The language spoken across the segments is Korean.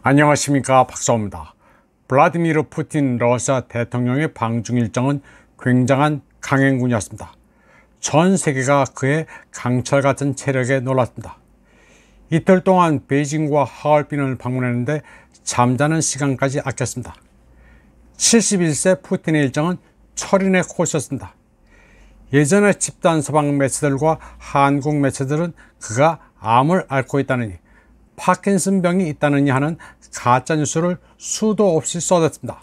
안녕하십니까, 박사오입니다. 블라디미르 푸틴 러시아 대통령의 방중 일정은 굉장한 강행군이었습니다. 전 세계가 그의 강철 같은 체력에 놀랐습니다. 이틀 동안 베이징과 하얼빈을 방문했는데 잠자는 시간까지 아꼈습니다. 71세 푸틴의 일정은 철인의 코스였습니다. 예전에 집단 서방 매체들과 한국 매체들은 그가 암을 앓고 있다느니 파킨슨 병이 있다느니 하는 가짜뉴스를 수도 없이 쏟았습니다.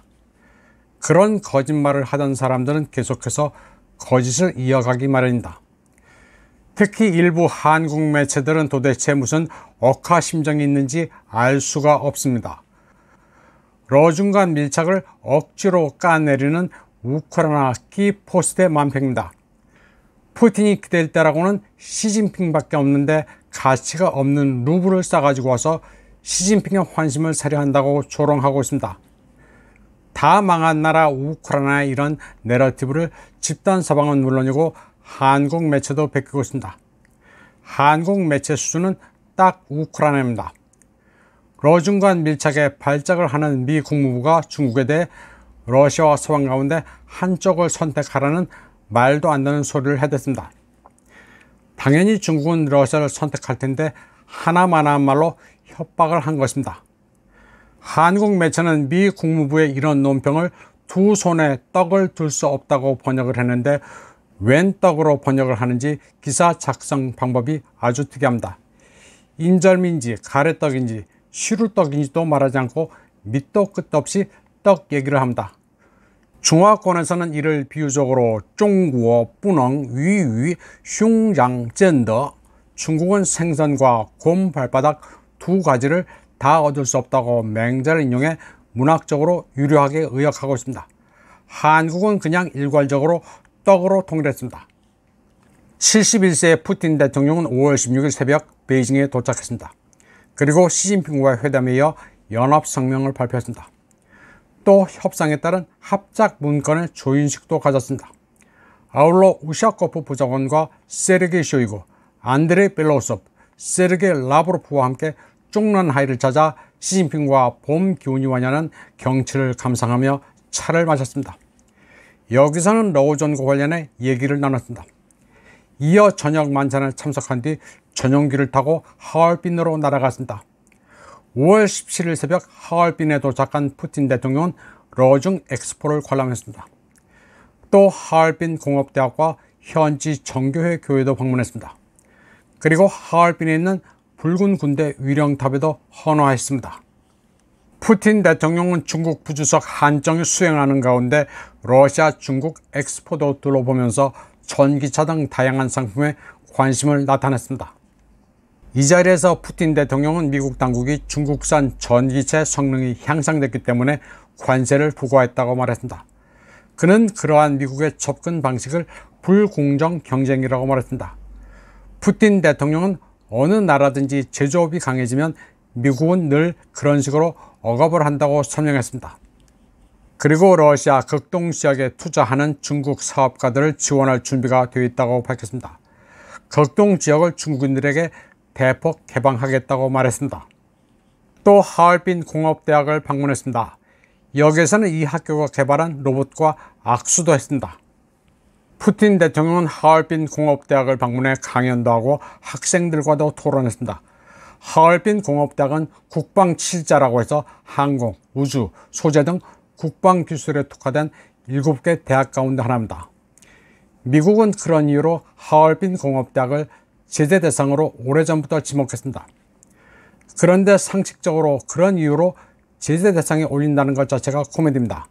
그런 거짓말을 하던 사람들은 계속해서 거짓을 이어가기 마련입니다. 특히 일부 한국 매체들은 도대체 무슨 억하심정이 있는지 알 수가 없습니다. 러중과 밀착을 억지로 까내리는 우크라이나 키포스트의 만평입니다. 푸틴이 기댈 때라고는 시진핑밖에 없는데 가치가 없는 루블을 싸가지고 와서 시진핑의 환심을 사려 한다고 조롱하고 있습니다. 다 망한 나라 우크라이나의 이런 내러티브를 집단 서방은 물론이고 한국 매체도 베끼고 있습니다. 한국 매체 수준은 딱 우크라이나입니다. 러중간 밀착에 발작을 하는 미 국무부가 중국에 대해 러시아와 서방 가운데 한쪽을 선택하라는 말도 안 되는 소리를 해댔습니다. 당연히 중국은 러시아를 선택할 텐데 하나만한 말로 협박을 한 것입니다. 한국 매체는 미 국무부의 이런 논평을 두 손에 떡을 둘 수 없다고 번역을 했는데 웬 떡으로 번역을 하는지 기사 작성 방법이 아주 특이합니다. 인절미인지 가래떡인지 시루떡인지도 말하지 않고 밑도 끝도 없이 떡 얘기를 합니다. 중화권에서는 이를 비유적으로 중국어 뿌능 위위 슝장젠더, 중국은 생선과 곰 발바닥 두 가지를 다 얻을 수 없다고 맹자를 인용해 문학적으로 유려하게 의역하고 있습니다. 한국은 그냥 일괄적으로 떡으로 통일했습니다. 71세의 푸틴 대통령은 5월 16일 새벽 베이징에 도착했습니다. 그리고 시진핑과의 회담에 이어 연합성명을 발표했습니다. 또 협상에 따른 합작 문건의 조인식도 가졌습니다. 아울러 우샤코프 부장관과 세르게이 쇼이구, 안드레이 벨로우소프, 세르게이 라브로프와 함께 중런하이를 찾아 시진핑과 봄 기운이 와냐는 경치를 감상하며 차를 마셨습니다. 여기서는 러우전과 관련해 얘기를 나눴습니다. 이어 저녁 만찬에 참석한 뒤 전용기를 타고 하얼빈으로 날아갔습니다. 5월 17일 새벽 하얼빈에 도착한 푸틴 대통령은 러중 엑스포를 관람했습니다. 또 하얼빈 공업대학과 현지 정교회 교회도 방문했습니다. 그리고 하얼빈에 있는 붉은 군대 위령탑에도 헌화했습니다. 푸틴 대통령은 중국 부주석 한정이 수행하는 가운데 러시아 중국 엑스포도 둘러보면서 전기차 등 다양한 상품에 관심을 나타냈습니다. 이 자리에서 푸틴 대통령은 미국 당국이 중국산 전기차 성능이 향상됐기 때문에 관세를 부과했다고 말했습니다. 그는 그러한 미국의 접근 방식을 불공정 경쟁이라고 말했습니다. 푸틴 대통령은 어느 나라든지 제조업이 강해지면 미국은 늘 그런 식으로 억압을 한다고 설명했습니다. 그리고 러시아 극동 지역에 투자하는 중국 사업가들을 지원할 준비가 되어 있다고 밝혔습니다. 극동 지역을 중국인들에게 대폭 개방하겠다고 말했습니다. 또 하얼빈 공업대학을 방문했습니다. 여기에서는 이 학교가 개발한 로봇과 악수도 했습니다. 푸틴 대통령은 하얼빈 공업대학을 방문해 강연도 하고 학생들과도 토론했습니다. 하얼빈 공업대학은 국방 7자라고 해서 항공, 우주, 소재 등 국방 기술에 특화된 7개 대학 가운데 하나입니다. 미국은 그런 이유로 하얼빈 공업대학을 제재 대상으로 오래전부터 지목했습니다. 그런데 상식적으로 그런 이유로 제재 대상에 올린다는 것 자체가 코미디입니다.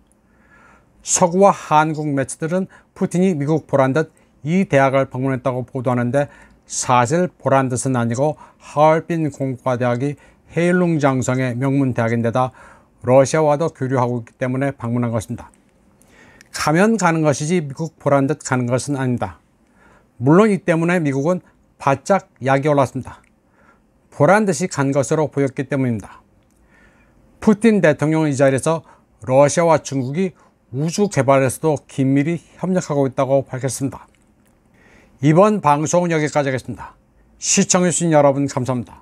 서구와 한국 매체들은 푸틴이 미국 보란 듯 이 대학을 방문했다고 보도하는데 사실 보란 듯은 아니고 하얼빈 공과대학이 헤일룽장성의 명문 대학인데다 러시아와도 교류하고 있기 때문에 방문한 것입니다. 가면 가는 것이지 미국 보란 듯 가는 것은 아닙니다. 물론 이 때문에 미국은 바짝 약이 올랐습니다. 보란 듯이 간 것으로 보였기 때문입니다. 푸틴 대통령은 이 자리에서 러시아와 중국이 우주 개발에서도 긴밀히 협력하고 있다고 밝혔습니다. 이번 방송은 여기까지 하겠습니다. 시청해주신 여러분 감사합니다.